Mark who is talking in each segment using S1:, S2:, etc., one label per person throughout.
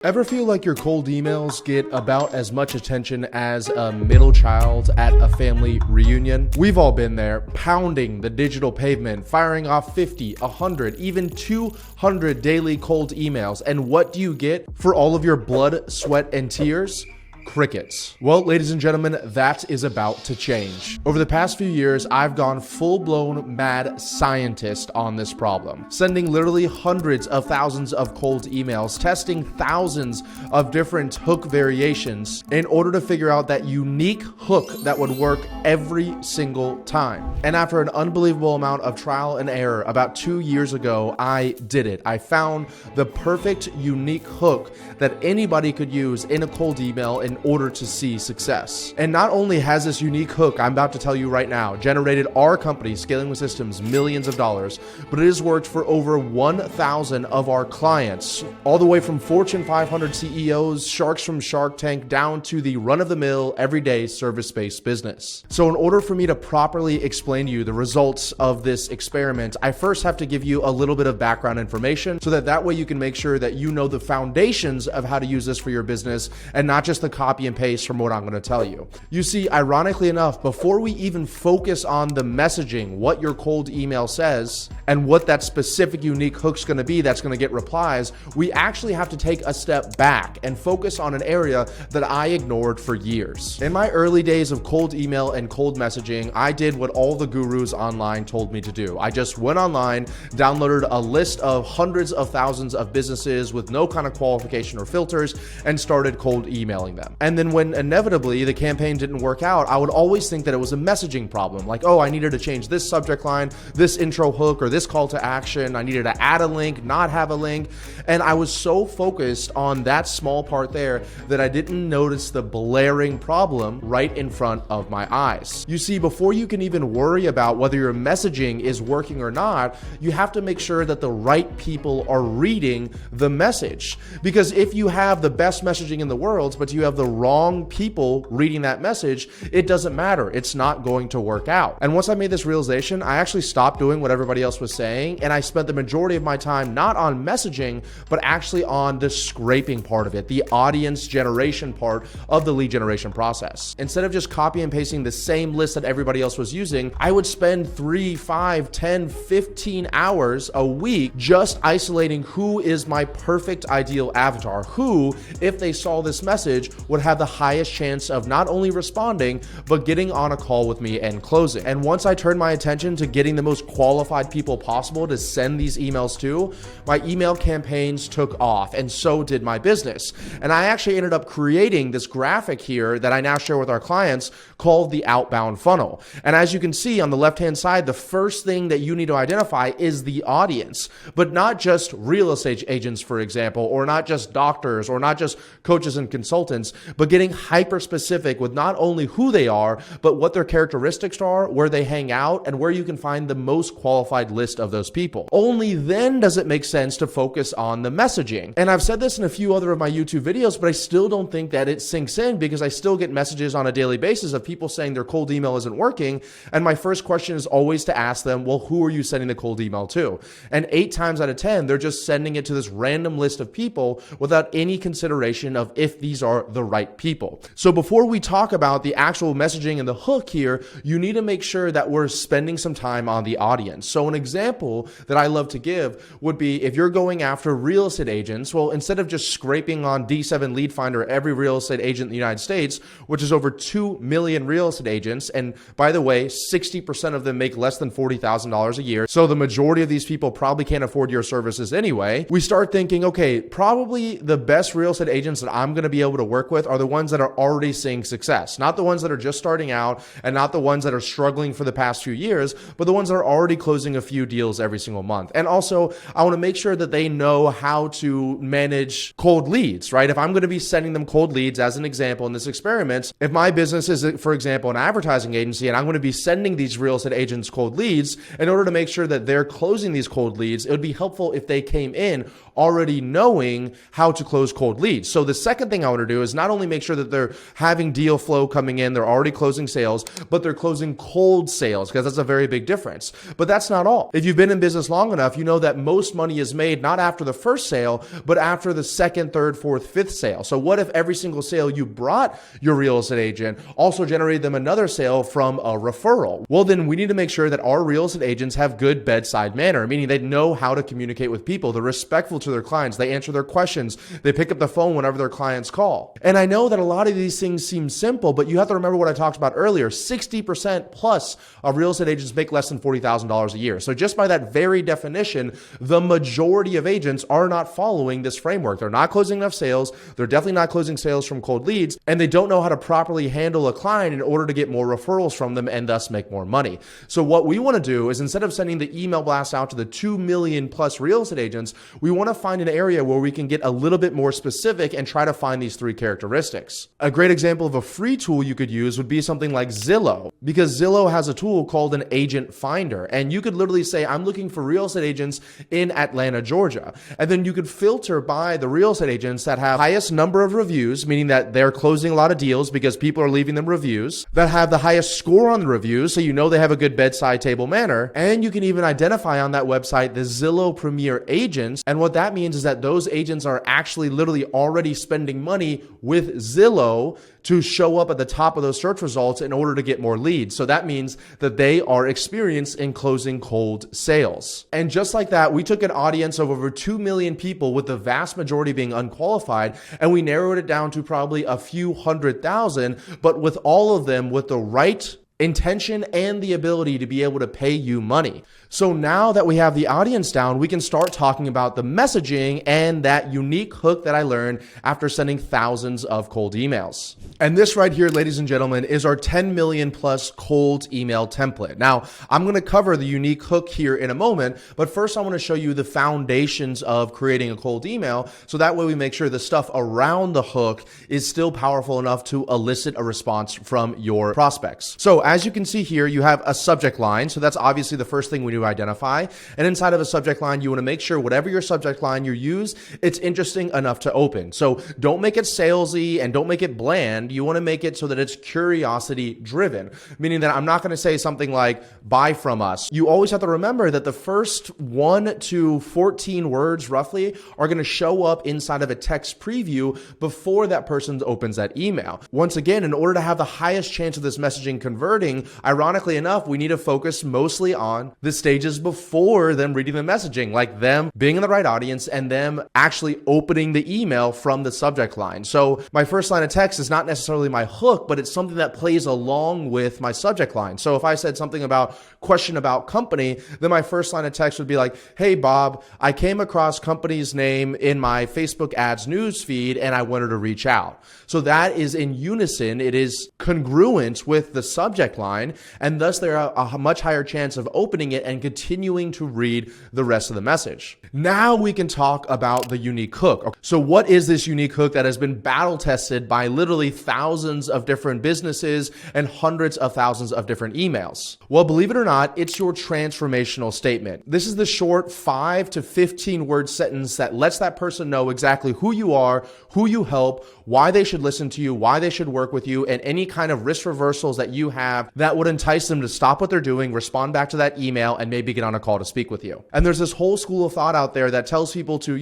S1: Ever feel like your cold emails get about as much attention as a middle child at a family reunion? We've all been there, pounding the digital pavement, firing off 50, 100, even 200 daily cold emails. And what do you get for all of your blood, sweat, and tears? Crickets. Well, ladies and gentlemen, that is about to change. Over the past few years, I've gone full-blown mad scientist on this problem, sending literally hundreds of thousands of cold emails, testing thousands of different hook variations in order to figure out that unique hook that would work every single time. And after an unbelievable amount of trial and error, about 2 years ago, I did it. I found the perfect unique hook that anybody could use in a cold email in order to see success. And not only has this unique hook I'm about to tell you right now generated our company, Scaling with Systems, millions of dollars, but it has worked for over 1,000 of our clients, all the way from Fortune 500 CEOs, sharks from Shark Tank, down to the run-of-the-mill, everyday service-based business. So in order for me to properly explain to you the results of this experiment, I first have to give you a little bit of background information so that way you can make sure that you know the foundations of how to use this for your business and not just the copy and paste from what I'm going to tell you. You see, ironically enough, before we even focus on the messaging, what your cold email says, and what that specific unique hook's going to be that's going to get replies, we actually have to take a step back and focus on an area that I ignored for years. In my early days of cold email and cold messaging, I did what all the gurus online told me to do. I just went online, downloaded a list of hundreds of thousands of businesses with no kind of qualification or filters, and started cold emailing them. And then when inevitably the campaign didn't work out, I would always think that it was a messaging problem. Like, oh, I needed to change this subject line, this intro hook, or this call to action. I needed to add a link, not have a link. And I was so focused on that small part there that I didn't notice the blaring problem right in front of my eyes. You see, before you can even worry about whether your messaging is working or not, you have to make sure that the right people are reading the message. Because if you have the best messaging in the world, but you have the wrong people reading that message, it doesn't matter. It's not going to work out. And once I made this realization, I actually stopped doing what everybody else was saying, and I spent the majority of my time not on messaging, but actually on the scraping part of it, the audience generation part of the lead generation process. Instead of just copy and pasting the same list that everybody else was using, I would spend 3, 5, 10, 15 hours a week just isolating who is my perfect ideal avatar, who, if they saw this message, would have the highest chance of not only responding, but getting on a call with me and closing. And once I turned my attention to getting the most qualified people possible to send these emails to, my email campaigns took off, and so did my business. And I actually ended up creating this graphic here that I now share with our clients called the outbound funnel. And as you can see on the left-hand side, the first thing that you need to identify is the audience, but not just real estate agents, for example, or not just doctors, or not just coaches and consultants, but getting hyper specific with not only who they are, but what their characteristics are, where they hang out, and where you can find the most qualified list of those people. Only then does it make sense to focus on the messaging. And I've said this in a few other of my YouTube videos, but I still don't think that it sinks in, because I still get messages on a daily basis of people saying their cold email isn't working. And my first question is always to ask them, well, who are you sending the cold email to? And 8 times out of 10, they're just sending it to this random list of people without any consideration of if these are the right people. So before we talk about the actual messaging and the hook here, you need to make sure that we're spending some time on the audience. So an example that I love to give would be if you're going after real estate agents, well, instead of just scraping on D7 Lead Finder every real estate agent in the United States, which is over 2 million real estate agents, and by the way, 60% of them make less than $40,000 a year, so the majority of these people probably can't afford your services anyway, we start thinking, okay, probably the best real estate agents that I'm going to be able to work with are the ones that are already seeing success, not the ones that are just starting out and not the ones that are struggling for the past few years, but the ones that are already closing a few deals every single month. And also, I want to make sure that they know how to manage cold leads, right? If I'm going to be sending them cold leads, as an example in this experiment, if my business is, for example, an advertising agency, and I'm going to be sending these real estate agents cold leads, in order to make sure that they're closing these cold leads, it would be helpful if they came in already knowing how to close cold leads. So the second thing I want to do is not only make sure that they're having deal flow coming in, they're already closing sales, but they're closing cold sales, because that's a very big difference. But that's not all. If you've been in business long enough, you know that most money is made not after the first sale, but after the second, third, fourth, fifth sale. So what if every single sale you brought your real estate agent also generated them another sale from a referral? Well, then we need to make sure that our real estate agents have good bedside manner, meaning they know how to communicate with people. They're respectful to their clients. They answer their questions. They pick up the phone whenever their clients call. And I know that a lot of these things seem simple, but you have to remember what I talked about earlier. 60% plus of real estate agents make less than $40,000 a year. So just by that very definition, the majority of agents are not following this framework. They're not closing enough sales. They're definitely not closing sales from cold leads, and they don't know how to properly handle a client in order to get more referrals from them and thus make more money. So what we want to do is, instead of sending the email blast out to the 2 million plus real estate agents, we want to find an area where we can get a little bit more specific and try to find these three characteristics. A great example of a free tool you could use would be something like Zillow, because Zillow has a tool called an agent finder. And you could literally say, I'm looking for real estate agents in Atlanta, Georgia. And then you could filter by the real estate agents that have highest number of reviews, meaning that they're closing a lot of deals because people are leaving them reviews, that have the highest score on the reviews, so you know they have a good bedside table manner. And you can even identify on that website the Zillow Premier agents. And what that means is that those agents are actually literally already spending money with Zillow to show up at the top of those search results in order to get more leads. So that means that they are experienced in closing cold sales. And just like that, we took an audience of over 2 million people, with the vast majority being unqualified, and we narrowed it down to probably a few 100,000, but with all of them with the right intention and the ability to be able to pay you money. So now that we have the audience down, we can start talking about the messaging and that unique hook that I learned after sending thousands of cold emails. And this right here, ladies and gentlemen, is our 10 million plus cold email template. Now, I'm going to cover the unique hook here in a moment, but first I want to show you the foundations of creating a cold email, so that way we make sure the stuff around the hook is still powerful enough to elicit a response from your prospects. So as you can see here, you have a subject line. So that's obviously the first thing we do identify. And inside of a subject line, you want to make sure whatever your subject line you use, it's interesting enough to open. So don't make it salesy and don't make it bland. You want to make it so that it's curiosity driven, meaning that I'm not going to say something like buy from us. You always have to remember that the first 1 to 14 words roughly are going to show up inside of a text preview before that person opens that email. Once again, in order to have the highest chance of this messaging converting, ironically enough, we need to focus mostly on the stages before them reading the messaging, like them being in the right audience and them actually opening the email from the subject line. So my first line of text is not necessarily my hook, but it's something that plays along with my subject line. So if I said something about question about company, then my first line of text would be like, hey, Bob, I came across company's name in my Facebook ads news feed and I wanted to reach out. So that is in unison. It is congruent with the subject line, and thus there are a much higher chance of opening it and continuing to read the rest of the message. Now we can talk about the unique hook. So what is this unique hook that has been battle tested by literally thousands of different businesses and hundreds of thousands of different emails? Well, believe it or not, it's your transformational statement. This is the short 5 to 15 word sentence that lets that person know exactly who you are, who you help, why they should listen to you, why they should work with you, and any kind of risk reversals that you have that would entice them to stop what they're doing, respond back to that email, and maybe get on a call to speak with you. And there's this whole school of thought out there that tells people to,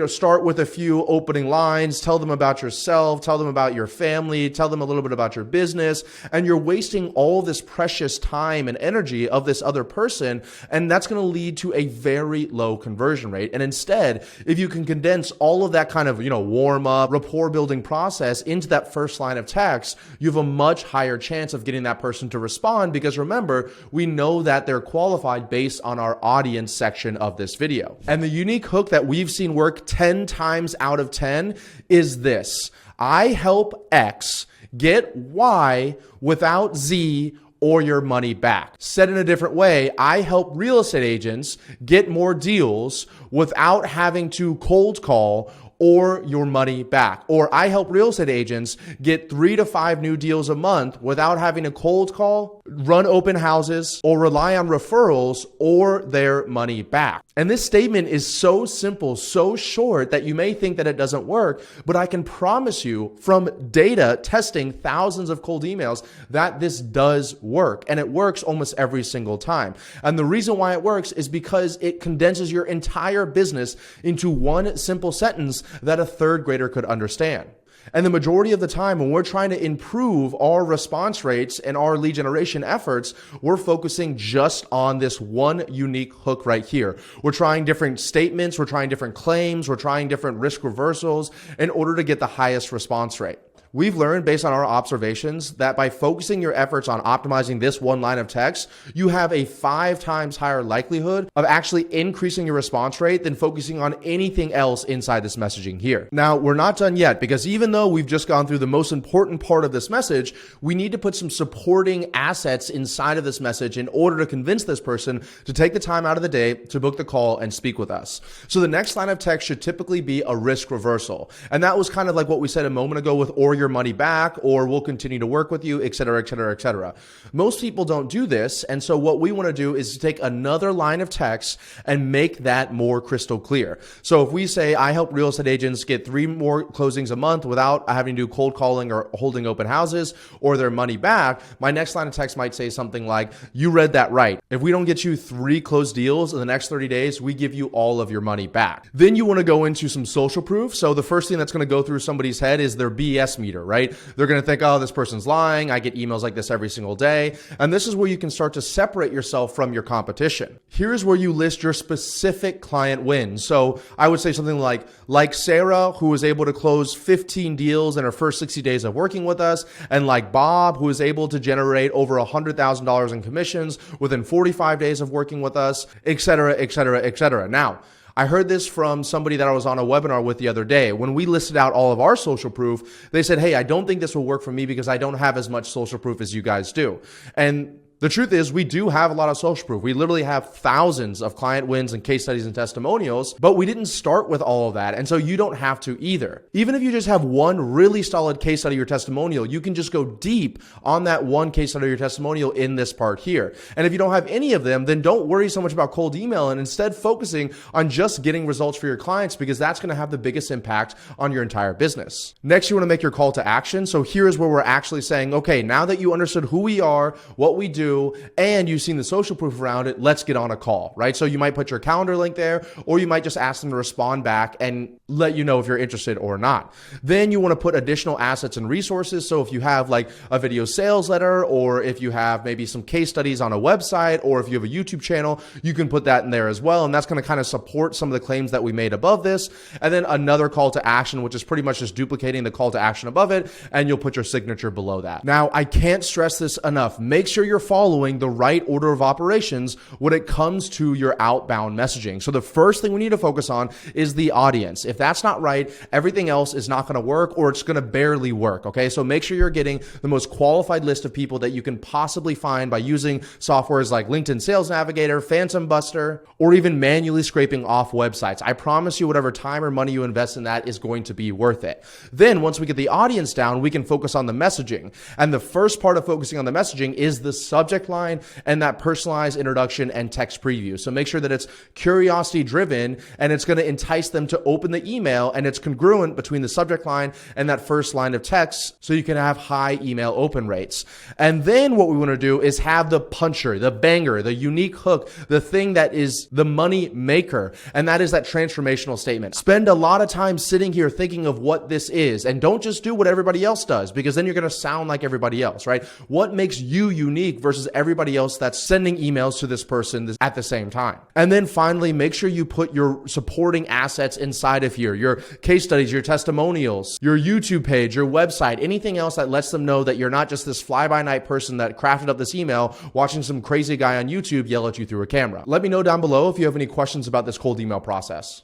S1: start with a few opening lines, tell them about yourself, tell them about your family, tell them a little bit about your business, and you're wasting all this precious time and energy of this other person, and that's going to lead to a very low conversion rate. And instead, if you can condense all of that kind of, warm up, rapport building process into that first line of text, you have a much higher chance of getting that person to respond, because remember, we know that they're qualified based on our audience section of this video. And the unique hook that we've seen work 10 times out of 10 is this: I help X get Y without Z or your money back. Said in a different way, I help real estate agents get more deals without having to cold call or your money back. Or I help real estate agents get 3 to 5 new deals a month without having to cold call, run open houses, or rely on referrals or their money back. And this statement is so simple, so short that you may think that it doesn't work, but I can promise you from data testing thousands of cold emails that this does work, and it works almost every single time. And the reason why it works is because it condenses your entire business into one simple sentence that a third grader could understand. And the majority of the time when we're trying to improve our response rates and our lead generation efforts, we're focusing just on this one unique hook right here. We're trying different statements, we're trying different claims, we're trying different risk reversals in order to get the highest response rate. We've learned based on our observations that by focusing your efforts on optimizing this one line of text, you have a 5 times higher likelihood of actually increasing your response rate than focusing on anything else inside this messaging here. Now, we're not done yet, because even though we've just gone through the most important part of this message, we need to put some supporting assets inside of this message in order to convince this person to take the time out of the day to book the call and speak with us. So the next line of text should typically be a risk reversal. And that was kind of like what we said a moment ago with or your money back, or we'll continue to work with you, et cetera, et cetera, et cetera. Most people don't do this. And so what we want to do is to take another line of text and make that more crystal clear. So if we say, I help real estate agents get 3 more closings a month without having to do cold calling or holding open houses or their money back, my next line of text might say something like, you read that right. If we don't get you 3 closed deals in the next 30 days, we give you all of your money back. Then you want to go into some social proof. So the first thing that's going to go through somebody's head is their BS meter, right? They're going to think, oh, this person's lying. I get emails like this every single day. And this is where you can start to separate yourself from your competition. Here's where you list your specific client wins. So I would say something like Sarah, who was able to close 15 deals in her first 60 days of working with us, and like Bob, who was able to generate over $100,000 in commissions within 45 days of working with us, et cetera, et cetera, et cetera. Now, I heard this from somebody that I was on a webinar with the other day. When we listed out all of our social proof, they said, hey, I don't think this will work for me because I don't have as much social proof as you guys do. And the truth is, we do have a lot of social proof. We literally have thousands of client wins and case studies and testimonials, but we didn't start with all of that. And so you don't have to either. Even if you just have one really solid case study or testimonial, you can just go deep on that one case study or testimonial in this part here. And if you don't have any of them, then don't worry so much about cold email and instead focusing on just getting results for your clients, because that's going to have the biggest impact on your entire business. Next, you want to make your call to action. So here is where we're actually saying, okay, now that you understood who we are, what we do, and you've seen the social proof around it, let's get on a call, right? So you might put your calendar link there, or you might just ask them to respond back and let you know if you're interested or not. Then you want to put additional assets and resources. So if you have like a video sales letter, or if you have maybe some case studies on a website, or if you have a YouTube channel, you can put that in there as well. And that's going to kind of support some of the claims that we made above this. And then another call to action, which is pretty much just duplicating the call to action above it, and you'll put your signature below that. Now, I can't stress this enough. Make sure you're following the right order of operations when it comes to your outbound messaging. So the first thing we need to focus on is the audience. If that's not right, everything else is not going to work, or it's going to barely work. Okay. So make sure you're getting the most qualified list of people that you can possibly find by using softwares like LinkedIn Sales Navigator, Phantom Buster, or even manually scraping off websites. I promise you, whatever time or money you invest in that is going to be worth it. Then once we get the audience down, we can focus on the messaging. And the first part of focusing on the messaging is the subject line and that personalized introduction and text preview. So make sure that it's curiosity driven and it's going to entice them to open the email, and it's congruent between the subject line and that first line of text, so you can have high email open rates. And then what we want to do is have the puncher, the banger, the unique hook, the thing that is the money maker. And that is that transformational statement. Spend a lot of time sitting here thinking of what this is, and don't just do what everybody else does, because then you're going to sound like everybody else, right? What makes you unique versus everybody else that's sending emails to this person at the same time? And then finally, make sure you put your supporting assets inside of here, your case studies, your testimonials, your YouTube page, your website, anything else that lets them know that you're not just this fly-by-night person that crafted up this email watching some crazy guy on YouTube yell at you through a camera. Let me know down below if you have any questions about this cold email process.